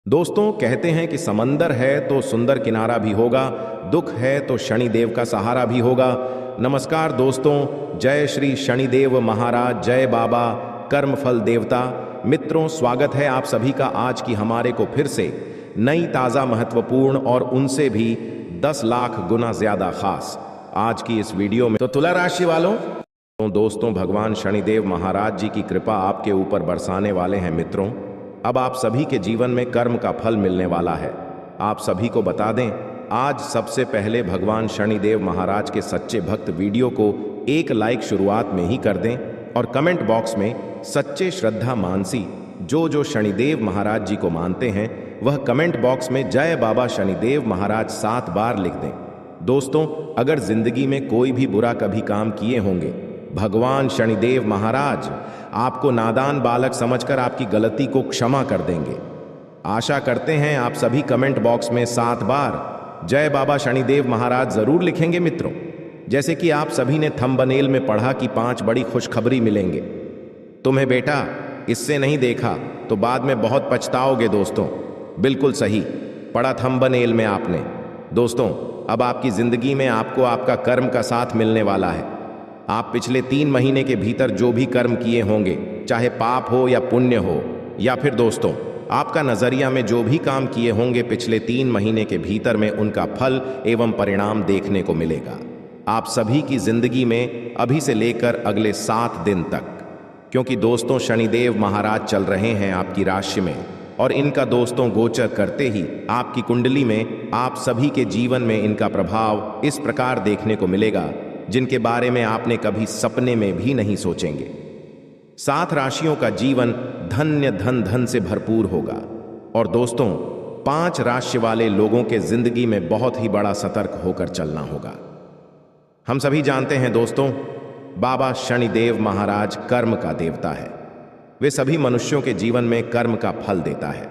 दोस्तों कहते हैं कि समंदर है तो सुंदर किनारा भी होगा, दुख है तो शनिदेव का सहारा भी होगा। नमस्कार दोस्तों, जय श्री शनिदेव महाराज, जय बाबा कर्मफल देवता। मित्रों, स्वागत है आप सभी का आज की हमारे को फिर से नई ताज़ा महत्वपूर्ण और उनसे भी 10 लाख गुना ज्यादा खास आज की इस वीडियो में। तो तुला राशि वालों, तो दोस्तों भगवान शनिदेव महाराज जी की कृपा आपके ऊपर बरसाने वाले हैं। मित्रों, अब आप सभी के जीवन में कर्म का फल मिलने वाला है। आप सभी को बता दें, आज सबसे पहले भगवान शनिदेव महाराज के सच्चे भक्त वीडियो को एक लाइक शुरुआत में ही कर दें और कमेंट बॉक्स में सच्चे श्रद्धा मानसी जो शनिदेव महाराज जी को मानते हैं वह कमेंट बॉक्स में जय बाबा शनिदेव महाराज 7 बार लिख दें। दोस्तों, अगर जिंदगी में कोई भी बुरा कभी काम किए होंगे, भगवान शनिदेव महाराज आपको नादान बालक समझकर आपकी गलती को क्षमा कर देंगे। आशा करते हैं आप सभी कमेंट बॉक्स में 7 बार जय बाबा शनिदेव महाराज जरूर लिखेंगे। मित्रों, जैसे कि आप सभी ने थंबनेल में पढ़ा कि 5 बड़ी खुशखबरी मिलेंगे। तुम्हें बेटा इससे नहीं देखा तो बाद में बहुत पछताओगे। दोस्तों, बिल्कुल सही पढ़ा थंबनेल में आपने। दोस्तों, अब आपकी जिंदगी में आपको आपका कर्म का साथ मिलने वाला है। आप पिछले 3 महीने के भीतर जो भी कर्म किए होंगे, चाहे पाप हो या पुण्य हो, या फिर दोस्तों आपका नजरिया में जो भी काम किए होंगे पिछले 3 महीने के भीतर में उनका फल एवं परिणाम देखने को मिलेगा आप सभी की जिंदगी में, अभी से लेकर अगले 7 दिन तक। क्योंकि दोस्तों शनिदेव महाराज चल रहे हैं आपकी राशि में और इनका दोस्तों गोचर करते ही आपकी कुंडली में आप सभी के जीवन में इनका प्रभाव इस प्रकार देखने को मिलेगा जिनके बारे में आपने कभी सपने में भी नहीं सोचेंगे। 7 राशियों का जीवन धन्य धन से भरपूर होगा। और दोस्तों 5 राशि वाले लोगों के जिंदगी में बहुत ही बड़ा सतर्क होकर चलना होगा। हम सभी जानते हैं दोस्तों, बाबा शनिदेव महाराज कर्म का देवता है। वे सभी मनुष्यों के जीवन में कर्म का फल देता है।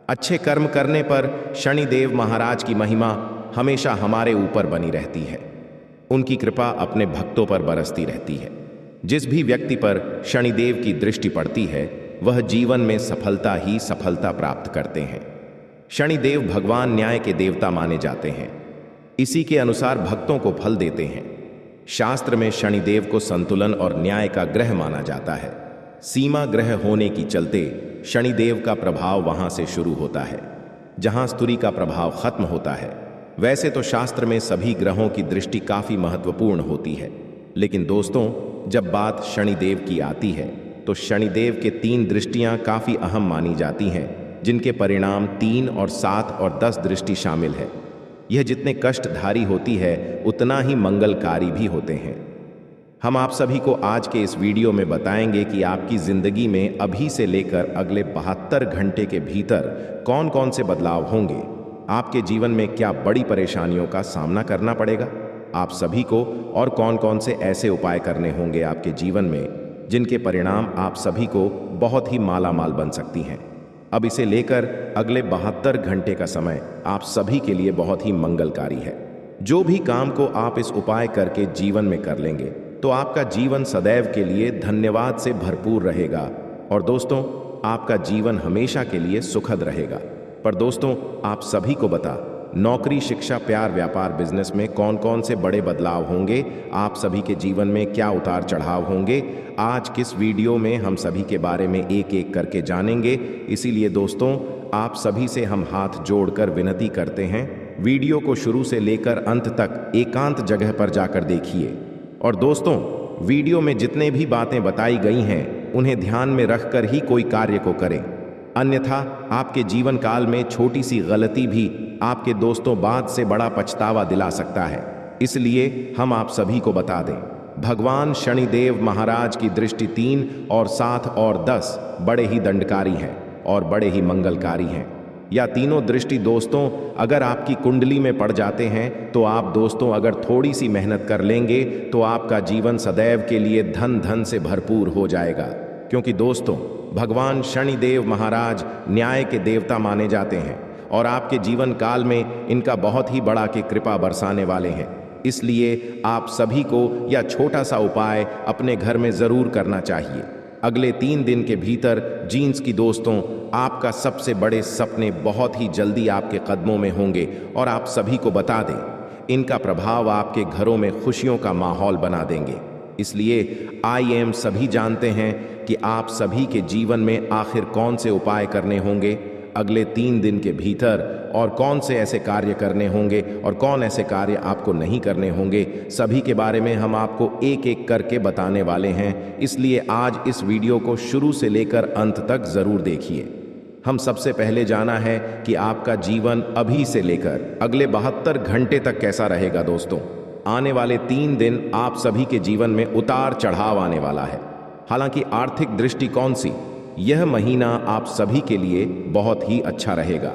अच्छे कर्म करने पर शनिदेव महाराज की महिमा हमेशा हमारे ऊपर बनी रहती है। उनकी कृपा अपने भक्तों पर बरसती रहती है। जिस भी व्यक्ति पर शनिदेव की दृष्टि पड़ती है वह जीवन में सफलता ही सफलता प्राप्त करते हैं। शनिदेव भगवान न्याय के देवता माने जाते हैं। इसी के अनुसार भक्तों को फल देते हैं। शास्त्र में शनिदेव को संतुलन और न्याय का ग्रह माना जाता है। सीमा ग्रह होने की चलते शनिदेव का प्रभाव वहां से शुरू होता है जहां स्तुरी का प्रभाव खत्म होता है। वैसे तो शास्त्र में सभी ग्रहों की दृष्टि काफी महत्वपूर्ण होती है, लेकिन दोस्तों जब बात शनिदेव की आती है तो शनिदेव के 3 दृष्टियां काफी अहम मानी जाती हैं, जिनके परिणाम 3 और 7 और 10 दृष्टि शामिल है। यह जितने कष्टधारी होती है उतना ही मंगलकारी भी होते हैं। हम आप सभी को आज के इस वीडियो में बताएंगे कि आपकी जिंदगी में अभी से लेकर अगले 72 घंटे के भीतर कौन कौन से बदलाव होंगे, आपके जीवन में क्या बड़ी परेशानियों का सामना करना पड़ेगा आप सभी को, और कौन कौन से ऐसे उपाय करने होंगे आपके जीवन में जिनके परिणाम आप सभी को बहुत ही मालामाल बन सकती हैं। अब इसे लेकर अगले 72 घंटे का समय आप सभी के लिए बहुत ही मंगलकारी है। जो भी काम को आप इस उपाय करके जीवन में कर लेंगे तो आपका जीवन सदैव के लिए धन्यवाद से भरपूर रहेगा और दोस्तों आपका जीवन हमेशा के लिए सुखद रहेगा। पर दोस्तों आप सभी को बता, नौकरी, शिक्षा, प्यार, व्यापार, बिजनेस में कौन कौन से बड़े बदलाव होंगे, आप सभी के जीवन में क्या उतार चढ़ाव होंगे, आज किस वीडियो में हम सभी के बारे में एक एक करके जानेंगे। इसीलिए दोस्तों आप सभी से हम हाथ जोड़कर विनती करते हैं, वीडियो को शुरू से लेकर अंत तक एकांत जगह पर जाकर देखिए। और दोस्तों वीडियो में जितने भी बातें बताई गई हैं उन्हें ध्यान में रखकर ही कोई कार्य को करें, अन्यथा आपके जीवन काल में छोटी सी गलती भी आपके दोस्तों बाद से बड़ा पछतावा दिला सकता है। इसलिए हम आप सभी को बता दें, भगवान शनिदेव महाराज की दृष्टि 3 और 7 और 10 बड़े ही दंडकारी हैं और बड़े ही मंगलकारी हैं। या तीनों दृष्टि दोस्तों अगर आपकी कुंडली में पड़ जाते हैं तो आप दोस्तों अगर थोड़ी सी मेहनत कर लेंगे तो आपका जीवन सदैव के लिए धन से भरपूर हो जाएगा। क्योंकि दोस्तों भगवान शनिदेव महाराज न्याय के देवता माने जाते हैं और आपके जीवन काल में इनका बहुत ही बड़ा के कृपा बरसाने वाले हैं। इसलिए आप सभी को यह छोटा सा उपाय अपने घर में जरूर करना चाहिए। अगले 3 दिन के भीतर जीन्स की दोस्तों, आपका सबसे बड़े सपने बहुत ही जल्दी आपके कदमों में होंगे और आप सभी को बता दें, इनका प्रभाव आपके घरों में खुशियों का माहौल बना देंगे। इसलिए IM सभी जानते हैं कि आप सभी के जीवन में आखिर कौन से उपाय करने होंगे अगले 3 दिन के भीतर, और कौन से ऐसे कार्य करने होंगे और कौन ऐसे कार्य आपको नहीं करने होंगे, सभी के बारे में हम आपको एक एक करके बताने वाले हैं। इसलिए आज इस वीडियो को शुरू से लेकर अंत तक ज़रूर देखिए। हम सबसे पहले जाना है कि आपका जीवन अभी से लेकर अगले 72 घंटे तक कैसा रहेगा। दोस्तों, आने वाले 3 दिन आप सभी के जीवन में उतार चढ़ाव आने वाला है। हालांकि आर्थिक दृष्टिकोण से यह महीना आप सभी के लिए बहुत ही अच्छा रहेगा।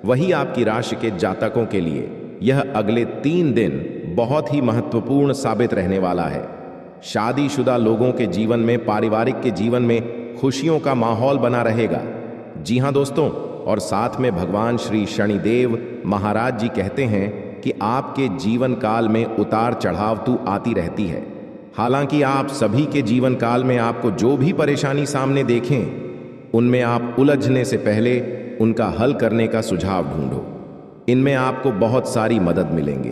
वही आपकी राशि के जातकों के लिए यह अगले 3 दिन बहुत ही महत्वपूर्ण साबित रहने वाला है। शादीशुदा लोगों के जीवन में, पारिवारिक के जीवन में खुशियों का माहौल बना रहेगा। जी हाँ दोस्तों, और साथ में भगवान श्री शनिदेव महाराज जी कहते हैं कि आपके जीवन काल में उतार चढ़ाव तो आती रहती है। हालांकि आप सभी के जीवन काल में आपको जो भी परेशानी सामने देखें, उनमें आप उलझने से पहले उनका हल करने का सुझाव ढूंढो। इनमें आपको बहुत सारी मदद मिलेंगे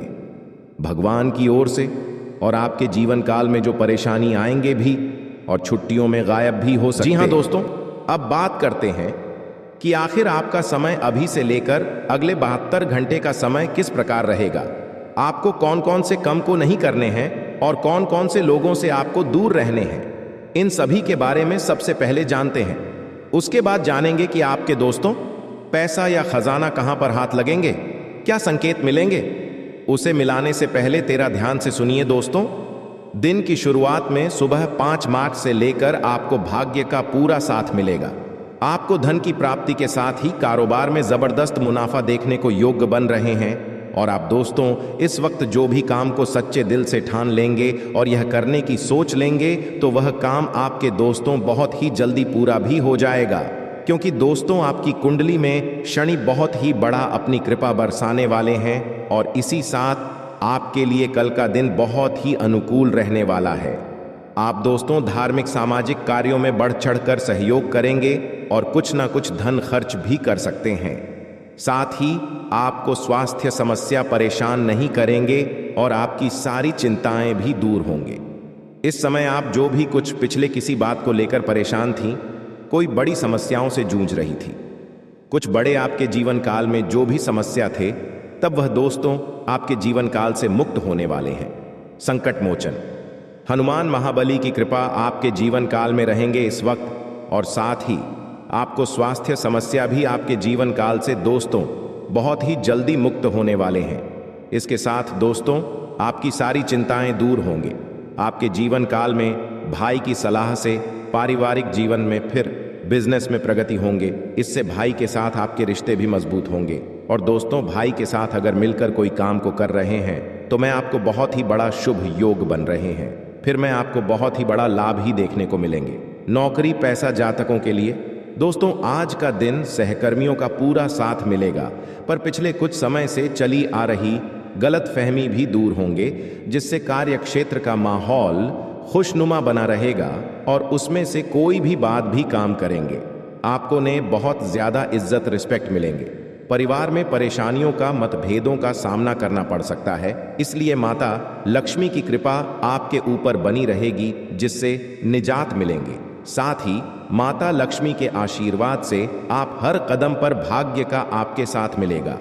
भगवान की ओर से, और आपके जीवन काल में जो परेशानी आएंगे भी और छुट्टियों में गायब भी हो सकते हैं। जी हाँ दोस्तों, अब बात करते हैं कि आखिर आपका समय अभी से लेकर अगले 72 घंटे का समय किस प्रकार रहेगा। आपको कौन कौन से काम को नहीं करने हैं और कौन कौन से लोगों से आपको दूर रहने हैं, इन सभी के बारे में सबसे पहले जानते हैं। उसके बाद जानेंगे कि आपके दोस्तों पैसा या खजाना कहां पर हाथ लगेंगे, क्या संकेत मिलेंगे। उसे मिलाने से पहले तेरा ध्यान से सुनिए दोस्तों। दिन की शुरुआत में सुबह 5 मार्च से लेकर आपको भाग्य का पूरा साथ मिलेगा। आपको धन की प्राप्ति के साथ ही कारोबार में जबरदस्त मुनाफा देखने को योग्य बन रहे हैं। और आप दोस्तों इस वक्त जो भी काम को सच्चे दिल से ठान लेंगे और यह करने की सोच लेंगे, तो वह काम आपके दोस्तों बहुत ही जल्दी पूरा भी हो जाएगा। क्योंकि दोस्तों आपकी कुंडली में शनि बहुत ही बड़ा अपनी कृपा बरसाने वाले हैं, और इसी साथ आपके लिए कल का दिन बहुत ही अनुकूल रहने वाला है। आप दोस्तों धार्मिक सामाजिक कार्यों में बढ़ चढ़कर सहयोग करेंगे और कुछ ना कुछ धन खर्च भी कर सकते हैं। साथ ही आपको स्वास्थ्य समस्या परेशान नहीं करेंगे और आपकी सारी चिंताएं भी दूर होंगे। इस समय आप जो भी कुछ पिछले किसी बात को लेकर परेशान थीं, कोई बड़ी समस्याओं से जूझ रही थी, कुछ बड़े आपके जीवन काल में जो भी समस्या थे, तब वह दोस्तों आपके जीवन काल से मुक्त होने वाले हैं। संकट मोचन हनुमान महाबली की कृपा आपके जीवन काल में रहेंगे इस वक्त, और साथ ही आपको स्वास्थ्य समस्या भी आपके जीवन काल से दोस्तों बहुत ही जल्दी मुक्त होने वाले हैं। इसके साथ दोस्तों आपकी सारी चिंताएं दूर होंगे। आपके जीवन काल में भाई की सलाह से पारिवारिक जीवन में फिर बिजनेस में प्रगति होंगे। इससे भाई के साथ आपके रिश्ते भी मजबूत होंगे। और दोस्तों भाई के साथ अगर मिलकर कोई काम को कर रहे हैं, तो मैं आपको बहुत ही बड़ा शुभ योग बन रहे हैं। फिर मैं आपको बहुत ही बड़ा लाभ ही देखने को मिलेंगे। नौकरी पैसा जातकों के लिए दोस्तों आज का दिन सहकर्मियों का पूरा साथ मिलेगा, पर पिछले कुछ समय से चली आ रही गलतफहमी भी दूर होंगे, जिससे कार्य क्षेत्र का माहौल खुशनुमा बना रहेगा और उसमें से कोई भी बात भी काम करेंगे। आपको ने बहुत ज्यादा इज्जत रिस्पेक्ट मिलेंगे। परिवार में परेशानियों का मतभेदों का सामना करना पड़ सकता है, इसलिए माता लक्ष्मी की कृपा आपके ऊपर बनी रहेगी, जिससे निजात मिलेंगे। साथ ही माता लक्ष्मी के आशीर्वाद से आप हर कदम पर भाग्य का आपके साथ मिलेगा।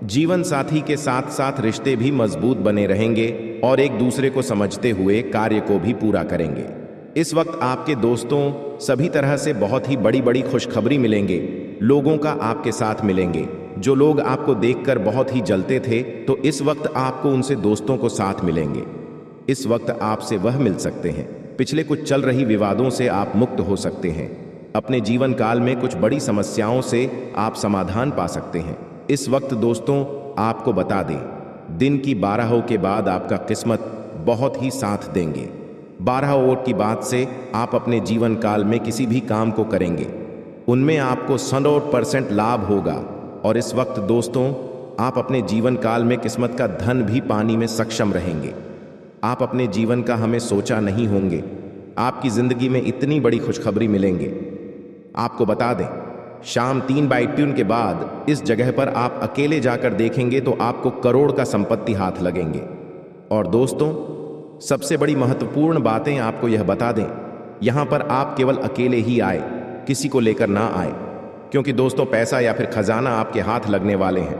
जीवन साथी के साथ साथ रिश्ते भी मजबूत बने रहेंगे और एक दूसरे को समझते हुए कार्य को भी पूरा करेंगे। इस वक्त आपके दोस्तों सभी तरह से बहुत ही बड़ी बड़ी खुशखबरी मिलेंगे। लोगों का आपके साथ मिलेंगे। जो लोग आपको देखकर बहुत ही जलते थे, तो इस वक्त आपको उनसे दोस्तों को साथ मिलेंगे। इस वक्त आपसे वह मिल सकते हैं। पिछले कुछ चल रही विवादों से आप मुक्त हो सकते हैं। अपने जीवन काल में कुछ बड़ी समस्याओं से आप समाधान पा सकते हैं। इस वक्त दोस्तों आपको बता दें, दिन की 12 के बाद आपका किस्मत बहुत ही साथ देंगे। 12 वोट की बात से आप अपने जीवन काल में किसी भी काम को करेंगे, उनमें आपको 100% लाभ होगा। और इस वक्त दोस्तों आप अपने जीवन काल में किस्मत का धन भी पाने में सक्षम रहेंगे। आप अपने जीवन का हमें सोचा नहीं होंगे, आपकी जिंदगी में इतनी बड़ी खुशखबरी मिलेंगे। आपको बता दें, शाम 3/2 के बाद इस जगह पर आप अकेले जाकर देखेंगे तो आपको करोड़ का संपत्ति हाथ लगेंगे। और दोस्तों, सबसे बड़ी महत्वपूर्ण बातें आपको यह बता दें, यहां पर आप केवल अकेले ही आए, किसी को लेकर ना आए, क्योंकि दोस्तों पैसा या फिर खजाना आपके हाथ लगने वाले हैं।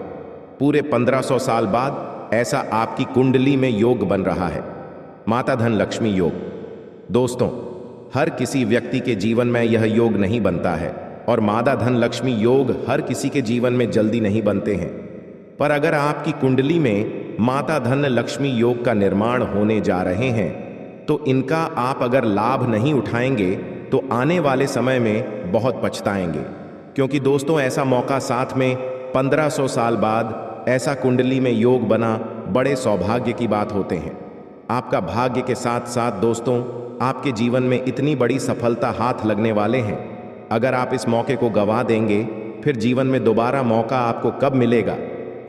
पूरे 1500 साल बाद ऐसा आपकी कुंडली में योग बन रहा है, माता धन लक्ष्मी योग। दोस्तों, हर किसी व्यक्ति के जीवन में यह योग नहीं बनता है और माता धन लक्ष्मी योग हर किसी के जीवन में जल्दी नहीं बनते हैं। पर अगर आपकी कुंडली में माता धन लक्ष्मी योग का निर्माण होने जा रहे हैं तो इनका आप अगर लाभ नहीं उठाएंगे तो आने वाले समय में बहुत पछताएंगे, क्योंकि दोस्तों ऐसा मौका साथ में 1500 साल बाद ऐसा कुंडली में योग बना बड़े सौभाग्य की बात होते हैं। आपका भाग्य के साथ साथ दोस्तों आपके जीवन में इतनी बड़ी सफलता हाथ लगने वाले हैं। अगर आप इस मौके को गंवा देंगे फिर जीवन में दोबारा मौका आपको कब मिलेगा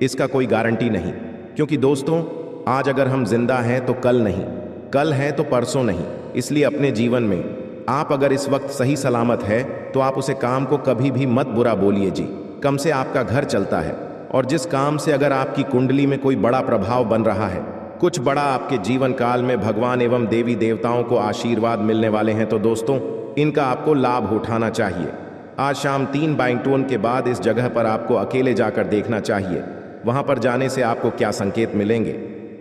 इसका कोई गारंटी नहीं, क्योंकि दोस्तों आज अगर हम जिंदा हैं तो कल नहीं, कल है तो परसों नहीं। इसलिए अपने जीवन में आप अगर इस वक्त सही सलामत है तो आप उसे काम को कभी भी मत बुरा बोलिए जी। कम से आपका घर चलता है और जिस काम से अगर आपकी कुंडली में कोई बड़ा प्रभाव बन रहा है, कुछ बड़ा आपके जीवन काल में भगवान एवं देवी देवताओं को आशीर्वाद मिलने वाले हैं, तो दोस्तों इनका आपको लाभ उठाना चाहिए। आज शाम 3/2 के बाद इस जगह पर आपको अकेले जाकर देखना चाहिए। वहां पर जाने से आपको क्या संकेत मिलेंगे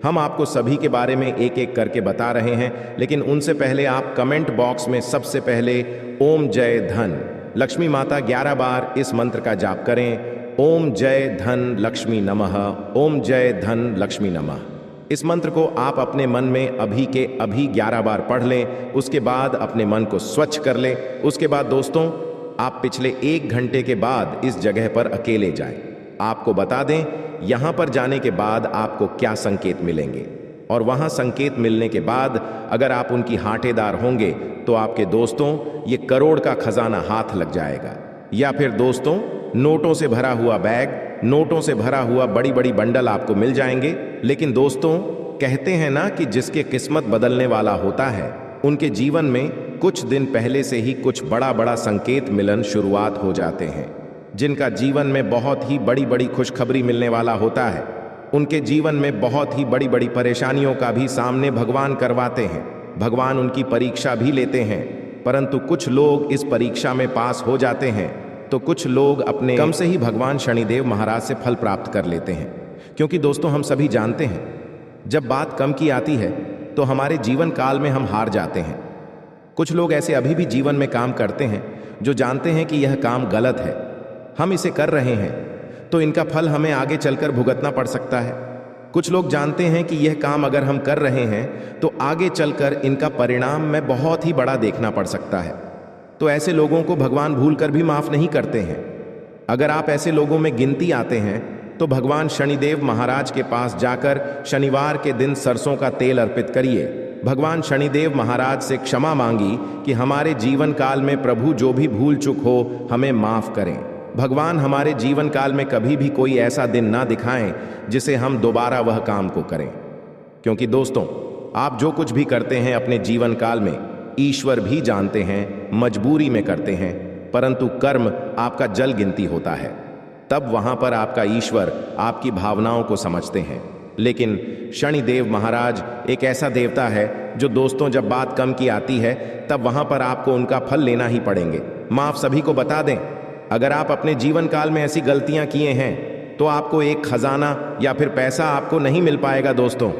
हम आपको सभी के बारे में एक एक करके बता रहे हैं, लेकिन उनसे पहले आप कमेंट बॉक्स में सबसे पहले ओम जय धन लक्ष्मी माता 11 बार इस मंत्र का जाप करें। ओम जय धन लक्ष्मी नमः, ओम जय धन लक्ष्मी नमः। इस मंत्र को आप अपने मन में अभी के अभी 11 बार पढ़ लें। उसके बाद अपने मन को स्वच्छ कर लें। उसके बाद दोस्तों आप पिछले 1 घंटे के बाद इस जगह पर अकेले जाएं। आपको बता दें यहां पर जाने के बाद आपको क्या संकेत मिलेंगे, और वहां संकेत मिलने के बाद अगर आप उनकी हाटेदार होंगे तो आपके दोस्तों ये करोड़ का खजाना हाथ लग जाएगा। या फिर दोस्तों नोटों से भरा हुआ बैग, नोटों से भरा हुआ बड़ी बड़ी बंडल आपको मिल जाएंगे। लेकिन दोस्तों कहते हैं ना कि जिसके किस्मत बदलने वाला होता है उनके जीवन में कुछ दिन पहले से ही कुछ बड़ा बड़ा संकेत मिलन शुरुआत हो जाते हैं। जिनका जीवन में बहुत ही बड़ी बड़ी खुशखबरी मिलने वाला होता है उनके जीवन में बहुत ही बड़ी बड़ी परेशानियों का भी सामने भगवान करवाते हैं। भगवान उनकी परीक्षा भी लेते हैं, परंतु कुछ लोग इस परीक्षा में पास हो जाते हैं तो कुछ लोग अपने कम से ही भगवान शनिदेव महाराज से फल प्राप्त कर लेते हैं। क्योंकि दोस्तों हम सभी जानते हैं जब बात कम की आती है तो हमारे जीवन काल में हम हार जाते हैं। कुछ लोग ऐसे अभी भी जीवन में काम करते हैं जो जानते हैं कि यह काम गलत है, हम इसे कर रहे हैं तो इनका फल हमें आगे चलकर भुगतना पड़ सकता है। कुछ लोग जानते हैं कि यह काम अगर हम कर रहे हैं तो आगे चलकर इनका परिणाम में बहुत ही बड़ा देखना पड़ सकता है, तो ऐसे लोगों को भगवान भूलकर भी माफ नहीं करते हैं। अगर आप ऐसे लोगों में गिनती आते हैं तो भगवान शनिदेव महाराज के पास जाकर शनिवार के दिन सरसों का तेल अर्पित करिए। भगवान शनिदेव महाराज से क्षमा मांगी कि हमारे जीवन काल में प्रभु जो भी भूल चूक हो हमें माफ करें। भगवान हमारे जीवन काल में कभी भी कोई ऐसा दिन ना दिखाएं जिसे हम दोबारा वह काम को करें। क्योंकि दोस्तों आप जो कुछ भी करते हैं अपने जीवन काल में ईश्वर भी जानते हैं, मजबूरी में करते हैं, परंतु कर्म आपका जल गिनती होता है। तब वहां पर आपका ईश्वर आपकी भावनाओं को समझते हैं। लेकिन शनिदेव महाराज एक ऐसा देवता है जो दोस्तों जब बात कम की आती है तब वहां पर आपको उनका फल लेना ही पड़ेंगे। माफ सभी को बता दें, अगर आप अपने जीवन काल में ऐसी गलतियां किए हैं तो आपको एक खजाना या फिर पैसा आपको नहीं मिल पाएगा। दोस्तों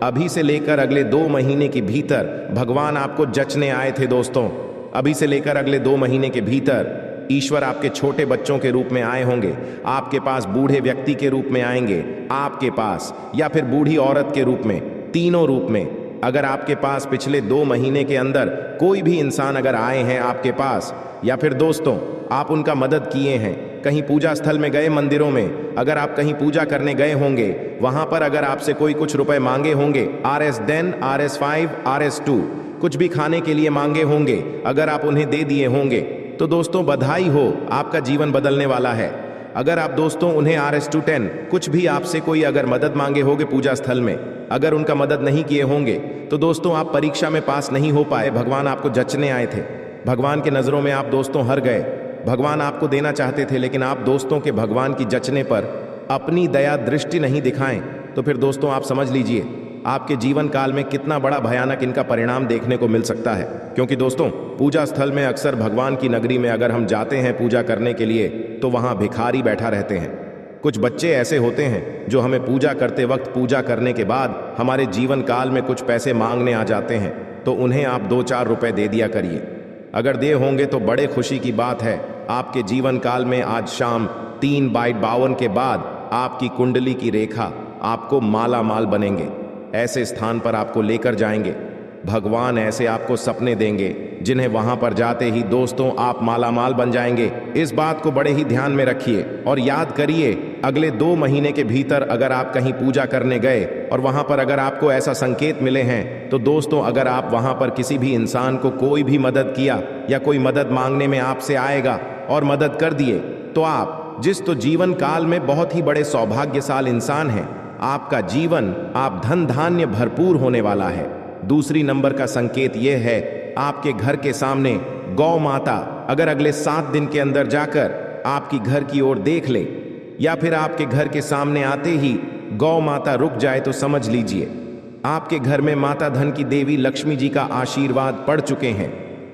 अभी से लेकर अगले 2 महीने के भीतर भगवान आपको जचने आए थे। दोस्तों अभी से लेकर अगले 2 महीने के भीतर ईश्वर आपके छोटे बच्चों के रूप में आए होंगे, आपके पास बूढ़े व्यक्ति के रूप में आएंगे आपके पास, या फिर बूढ़ी औरत के रूप में, तीनों रूप में। अगर आपके पास पिछले 2 महीने के अंदर कोई भी इंसान अगर आए हैं आपके पास, या फिर दोस्तों आप उनका मदद किए हैं, कहीं पूजा स्थल में गए, मंदिरों में अगर आप कहीं पूजा करने गए होंगे, वहां पर अगर आपसे कोई कुछ रुपए मांगे होंगे, RS10, RS5, RS2 कुछ भी खाने के लिए मांगे होंगे, अगर आप उन्हें दे दिए होंगे तो दोस्तों बधाई हो, आपका जीवन बदलने वाला है। अगर आप दोस्तों उन्हें RS210 कुछ भी आपसे कोई अगर मदद मांगे होगे पूजा स्थल में, अगर उनका मदद नहीं किए होंगे तो दोस्तों आप परीक्षा में पास नहीं हो पाए। भगवान आपको जचने आए थे, भगवान के नज़रों में आप दोस्तों हार गए। भगवान आपको देना चाहते थे, लेकिन आप दोस्तों के भगवान की जचने पर अपनी दया दृष्टि नहीं दिखाएं, तो फिर दोस्तों आप समझ लीजिए आपके जीवन काल में कितना बड़ा भयानक इनका परिणाम देखने को मिल सकता है। क्योंकि दोस्तों पूजा स्थल में अक्सर भगवान की नगरी में अगर हम जाते हैं पूजा करने के लिए तो वहाँ भिखारी बैठा रहते हैं। कुछ बच्चे ऐसे होते हैं जो हमें पूजा करते वक्त पूजा करने के बाद हमारे जीवन काल में कुछ पैसे मांगने आ जाते हैं, तो उन्हें आप 2-4 रुपए दे दिया करिए। अगर दे होंगे तो बड़े खुशी की बात है। आपके जीवन काल में आज शाम 3/52 के बाद आपकी कुंडली की रेखा आपको माला माल बनेंगे। ऐसे स्थान पर आपको लेकर जाएंगे। भगवान ऐसे आपको सपने देंगे जिन्हें वहां पर जाते ही दोस्तों आप माला माल बन जाएंगे। इस बात को बड़े ही ध्यान में रखिए और याद करिए, अगले 2 महीने के भीतर अगर आप कहीं पूजा करने गए और वहां पर अगर आपको ऐसा संकेत मिले हैं, तो दोस्तों अगर आप वहां पर किसी भी इंसान को कोई भी मदद किया या कोई मदद मांगने में आपसे आएगा और मदद कर दिए, तो आप तो जीवन काल में बहुत ही बड़े सौभाग्यशाली इंसान हैं। आपका जीवन आप धन धान्य भरपूर होने वाला है। दूसरी नंबर का संकेत यह है, आपके घर के सामने गौ माता अगर अगले 7 दिन के अंदर जाकर आपकी घर की ओर देख ले या फिर आपके घर के सामने आते ही गौ माता रुक जाए, तो समझ लीजिए आपके घर में माता धन की देवी लक्ष्मी जी का आशीर्वाद पड़ चुके हैं।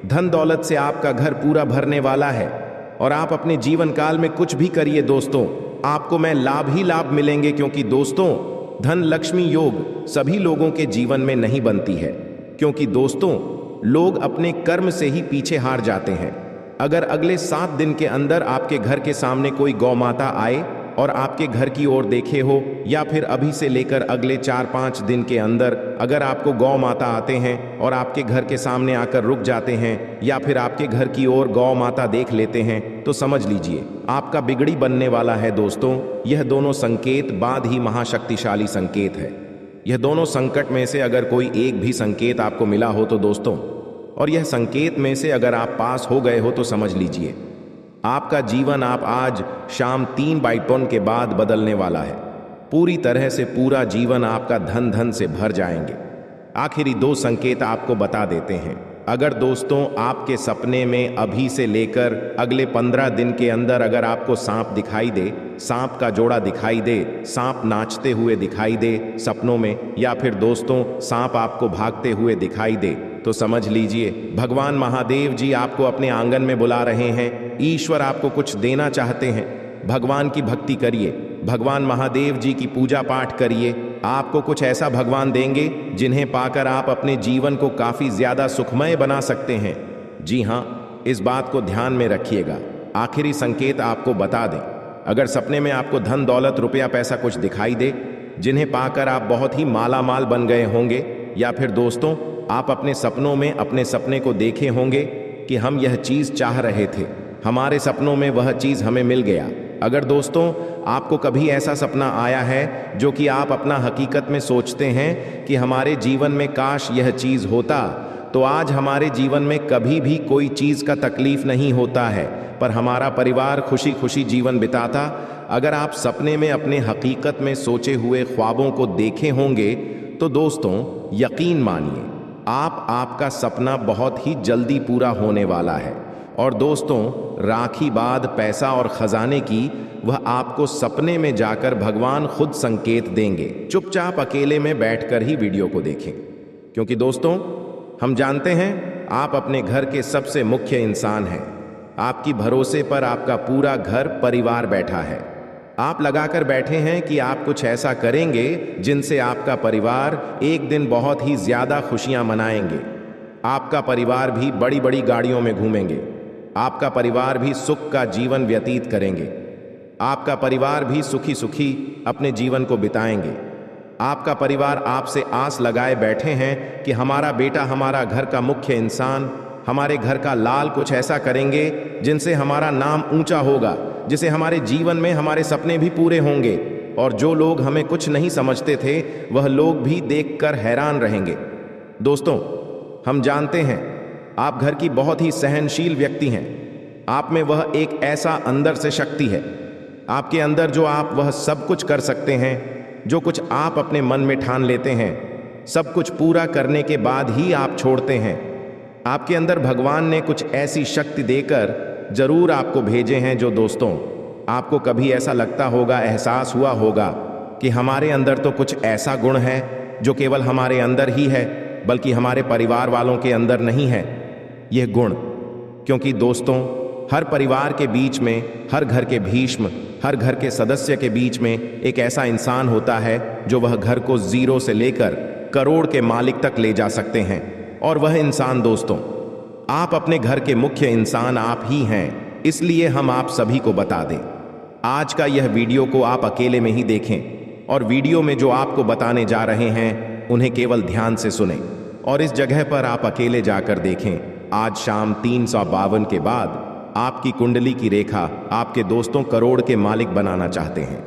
धन दौलत से आपका घर पूरा भरने वाला है और आप अपने जीवन काल में कुछ भी करिए दोस्तों, आपको मैं लाभ ही लाभ मिलेंगे। क्योंकि दोस्तों धन लक्ष्मी योग सभी लोगों के जीवन में नहीं बनती है, क्योंकि दोस्तों लोग अपने कर्म से ही पीछे हार जाते हैं। अगर अगले 7 दिन के अंदर आपके घर के सामने कोई गौ माता आए और आपके घर की ओर देखे हो, या फिर अभी से लेकर अगले 4-5 दिन के अंदर अगर आपको गौ माता आते हैं और आपके घर के सामने आकर रुक जाते हैं, या फिर आपके घर की ओर गौ माता देख लेते हैं, तो समझ लीजिए आपका बिगड़ी बनने वाला है दोस्तों। यह दोनों संकेत बाद ही महाशक्तिशाली संकेत है। यह दोनों संकट में से अगर कोई एक भी संकेत आपको मिला हो तो दोस्तों, और यह संकेत में से अगर आप पास हो गए हो, तो समझ लीजिए आपका जीवन आप आज शाम 3/52 के बाद बदलने वाला है। पूरी तरह से पूरा जीवन आपका धन से भर जाएंगे। आखिरी 2 संकेत आपको बता देते हैं। अगर दोस्तों आपके सपने में अभी से लेकर अगले 15 दिन के अंदर अगर आपको सांप दिखाई दे, सांप का जोड़ा दिखाई दे, सांप नाचते हुए दिखाई दे सपनों में, या फिर दोस्तों सांप आपको भागते हुए दिखाई दे, तो समझ लीजिए भगवान महादेव जी आपको अपने आंगन में बुला रहे हैं। ईश्वर आपको कुछ देना चाहते हैं। भगवान की भक्ति करिए, भगवान महादेव जी की पूजा पाठ करिए। आपको कुछ ऐसा भगवान देंगे जिन्हें पाकर आप अपने जीवन को काफ़ी ज़्यादा सुखमय बना सकते हैं। जी हाँ, इस बात को ध्यान में रखिएगा। आखिरी संकेत आपको बता दें, अगर सपने में आपको धन दौलत रुपया पैसा कुछ दिखाई दे जिन्हें पाकर आप बहुत ही माला माल बन गए होंगे, या फिर दोस्तों आप अपने सपनों में अपने सपने को देखे होंगे कि हम यह चीज़ चाह रहे थे, हमारे सपनों में वह चीज़ हमें मिल गया। अगर दोस्तों आपको कभी ऐसा सपना आया है जो कि आप अपना हकीकत में सोचते हैं कि हमारे जीवन में काश यह चीज़ होता, तो आज हमारे जीवन में कभी भी कोई चीज़ का तकलीफ नहीं होता है, पर हमारा परिवार खुशी खुशी जीवन बिताता। अगर आप सपने में अपने हकीकत में सोचे हुए ख्वाबों को देखे होंगे, तो दोस्तों यकीन मानिए आपका सपना बहुत ही जल्दी पूरा होने वाला है। और दोस्तों राखी बाद पैसा और खजाने की वह आपको सपने में जाकर भगवान खुद संकेत देंगे। चुपचाप अकेले में बैठकर ही वीडियो को देखें, क्योंकि दोस्तों हम जानते हैं आप अपने घर के सबसे मुख्य इंसान हैं। आपकी भरोसे पर आपका पूरा घर परिवार बैठा है। आप लगाकर बैठे हैं कि आप कुछ ऐसा करेंगे जिनसे आपका परिवार एक दिन बहुत ही ज़्यादा खुशियां मनाएंगे। आपका परिवार भी बड़ी बड़ी गाड़ियों में घूमेंगे। आपका परिवार भी सुख का जीवन व्यतीत करेंगे। आपका परिवार भी सुखी सुखी अपने जीवन को बिताएंगे। आपका परिवार आपसे आस लगाए बैठे हैं कि हमारा बेटा, हमारा घर का मुख्य इंसान, हमारे घर का लाल कुछ ऐसा करेंगे जिनसे हमारा नाम ऊंचा होगा, जिसे हमारे जीवन में हमारे सपने भी पूरे होंगे। और जो लोग हमें कुछ नहीं समझते थे वह लोग भी देखकर हैरान रहेंगे। दोस्तों हम जानते हैं आप घर की बहुत ही सहनशील व्यक्ति हैं। आप में वह एक ऐसा अंदर से शक्ति है, आपके अंदर जो आप वह सब कुछ कर सकते हैं। जो कुछ आप अपने मन में ठान लेते हैं, सब कुछ पूरा करने के बाद ही आप छोड़ते हैं। आपके अंदर भगवान ने कुछ ऐसी शक्ति देकर जरूर आपको भेजे हैं। जो दोस्तों, आपको कभी ऐसा लगता होगा, एहसास हुआ होगा कि हमारे अंदर तो कुछ ऐसा गुण है जो केवल हमारे अंदर ही है, बल्कि हमारे परिवार वालों के अंदर नहीं है यह गुण। क्योंकि दोस्तों, हर परिवार के बीच में, हर घर के भीष्म, हर घर के सदस्य के बीच में एक ऐसा इंसान होता है जो वह घर को 0 से लेकर करोड़ के मालिक तक ले जा सकते हैं। और वह इंसान दोस्तों, आप अपने घर के मुख्य इंसान आप ही हैं। इसलिए हम आप सभी को बता दें, आज का यह वीडियो को आप अकेले में ही देखें और वीडियो में जो आपको बताने जा रहे हैं उन्हें केवल ध्यान से सुनें। और इस जगह पर आप अकेले जाकर देखें। आज शाम 352 के बाद आपकी कुंडली की रेखा आपके दोस्तों करोड़ के मालिक बनाना चाहते हैं,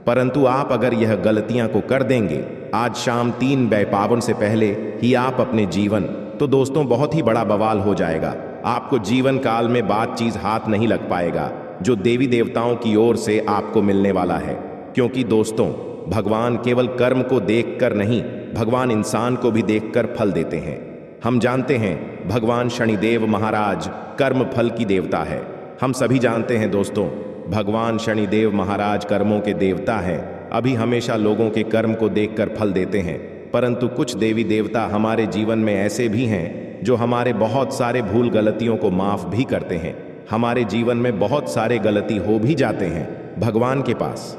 परंतु आप अगर यह गलतियां को कर देंगे आज शाम 352 से पहले ही आप अपने जीवन, तो दोस्तों बहुत ही बड़ा बवाल हो जाएगा। आपको जीवन काल में बात चीज हाथ नहीं लग पाएगा जो देवी देवताओं की ओर से आपको मिलने वाला है। क्योंकि दोस्तों, भगवान केवल कर्म को देखकर नहीं, भगवान इंसान को भी देखकर फल देते हैं। हम जानते हैं भगवान शनिदेव महाराज कर्म फल की देवता है। हम सभी जानते हैं दोस्तों, भगवान शनिदेव महाराज कर्मों के देवता हैं। अभी हमेशा लोगों के कर्म को देखकर फल देते हैं, परंतु कुछ देवी देवता हमारे जीवन में ऐसे भी हैं जो हमारे बहुत सारे भूल गलतियों को माफ भी करते हैं। हमारे जीवन में बहुत सारे गलती हो भी जाते हैं। भगवान के पास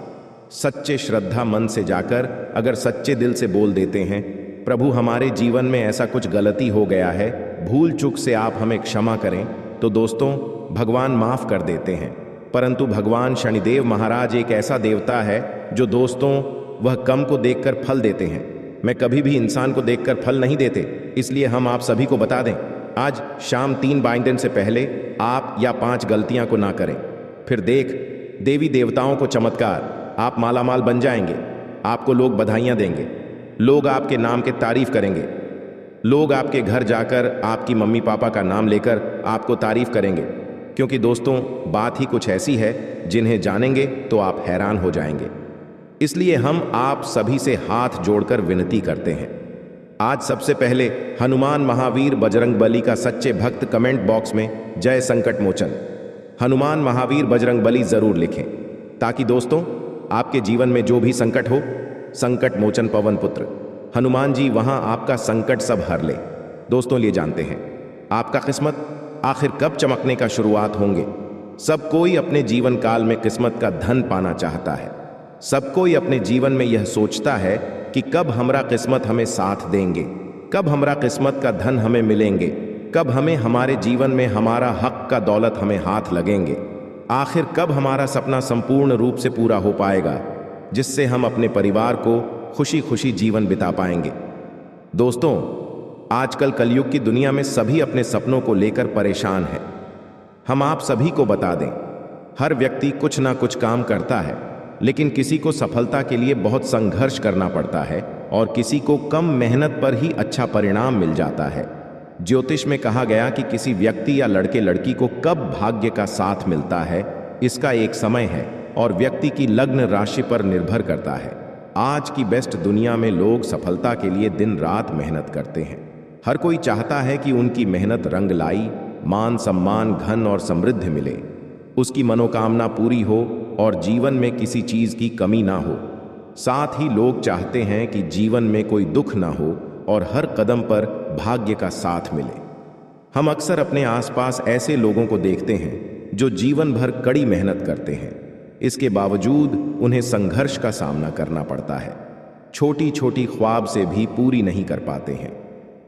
सच्चे श्रद्धा मन से जाकर अगर सच्चे दिल से बोल देते हैं, प्रभु हमारे जीवन में ऐसा कुछ गलती हो गया है, भूल चूक से आप हमें क्षमा करें, तो दोस्तों भगवान माफ कर देते हैं। परंतु भगवान शनिदेव महाराज एक ऐसा देवता है जो दोस्तों वह कर्म को देखकर फल देते हैं। मैं कभी भी इंसान को देखकर फल नहीं देते, इसलिए हम आप सभी को बता दें, आज शाम 352 से पहले आप या 5 गलतियां को ना करें। फिर देख देवी देवताओं को चमत्कार, आप मालामाल बन जाएंगे। आपको लोग बधाइयां देंगे, लोग आपके नाम के तारीफ करेंगे, लोग आपके घर जाकर आपकी मम्मी पापा का नाम लेकर आपको तारीफ करेंगे। क्योंकि दोस्तों बात ही कुछ ऐसी है जिन्हें जानेंगे तो आप हैरान हो जाएंगे। इसलिए हम आप सभी से हाथ जोड़कर विनती करते हैं, आज सबसे पहले हनुमान महावीर बजरंगबली का सच्चे भक्त कमेंट बॉक्स में जय संकट मोचन हनुमान महावीर बजरंगबली जरूर लिखें, ताकि दोस्तों आपके जीवन में जो भी संकट हो, संकट मोचन पवन पुत्र हनुमान जी वहां आपका संकट सब हर ले। दोस्तों ये जानते हैं आपका किस्मत आखिर कब चमकने का शुरुआत होंगे। सब कोई अपने जीवन काल में किस्मत का धन पाना चाहता है। सब कोई अपने जीवन में यह सोचता है कि कब हमरा किस्मत हमें साथ देंगे, कब हमरा किस्मत का धन हमें मिलेंगे, कब हमें हमारे जीवन में हमारा हक का दौलत हमें हाथ लगेंगे, आखिर कब हमारा सपना संपूर्ण रूप से पूरा हो पाएगा, जिससे हम अपने परिवार को खुशी खुशी जीवन बिता पाएंगे। दोस्तों आजकल कलयुग की दुनिया में सभी अपने सपनों को लेकर परेशान है। हम आप सभी को बता दें, हर व्यक्ति कुछ ना कुछ काम करता है, लेकिन किसी को सफलता के लिए बहुत संघर्ष करना पड़ता है और किसी को कम मेहनत पर ही अच्छा परिणाम मिल जाता है। ज्योतिष में कहा गया कि किसी व्यक्ति या लड़के लड़की को कब भाग्य का साथ मिलता है, इसका एक समय है और व्यक्ति की लग्न राशि पर निर्भर करता है। आज की बेस्ट दुनिया में लोग सफलता के लिए दिन रात मेहनत करते हैं। हर कोई चाहता है कि उनकी मेहनत रंग लाई, मान सम्मान धन और समृद्धि मिले, उसकी मनोकामना पूरी हो और जीवन में किसी चीज की कमी ना हो। साथ ही लोग चाहते हैं कि जीवन में कोई दुख ना हो और हर कदम पर भाग्य का साथ मिले। हम अक्सर अपने आसपास ऐसे लोगों को देखते हैं जो जीवन भर कड़ी मेहनत करते हैं, इसके बावजूद उन्हें संघर्ष का सामना करना पड़ता है, छोटी छोटी ख्वाब से भी पूरी नहीं कर पाते हैं।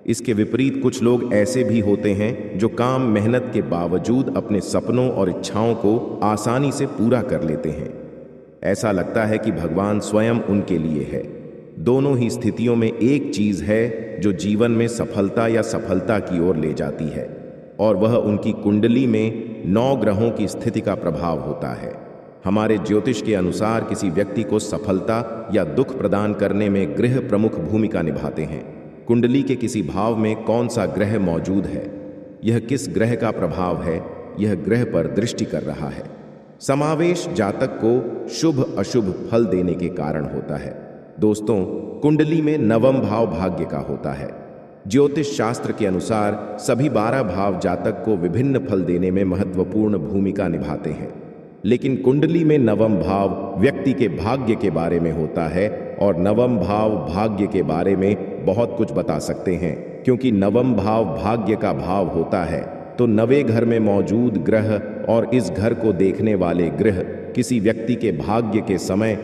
इसके विपरीत कुछ लोग ऐसे भी होते हैं जो काम मेहनत के बावजूद अपने सपनों और इच्छाओं को आसानी से पूरा कर लेते हैं। ऐसा लगता है कि भगवान स्वयं उनके लिए है। दोनों ही स्थितियों में एक चीज है जो जीवन में सफलता या सफलता की ओर ले जाती है, और वह उनकी कुंडली में 9 ग्रहों की स्थिति का प्रभाव होता है। हमारे ज्योतिष के अनुसार किसी व्यक्ति को सफलता या दुख प्रदान करने में ग्रह प्रमुख भूमिका निभाते हैं। कुंडली के किसी भाव में कौन सा ग्रह मौजूद है, यह किस ग्रह का प्रभाव है, यह ग्रह पर दृष्टि कर रहा है। समावेश जातक को शुभ अशुभ फल देने के कारण होता है। दोस्तों, कुंडली में नवम भाव भाग्य का होता है। ज्योतिष शास्त्र के अनुसार सभी 12 भाव जातक को विभिन्न फल देने में महत्वपूर्ण भूमिका निभाते हैं, लेकिन कुंडली में नवम भाव व्यक्ति के भाग्य के बारे में होता है और नवम भाव भाग्य के बारे में बहुत कुछ बता सकते हैं। क्योंकि नवम भाव भाग्य का भाव होता है, तो नवे घर में मौजूद ग्रह और इस घर को देखने वाले ग्रह किसी व्यक्ति के भाग्य के समय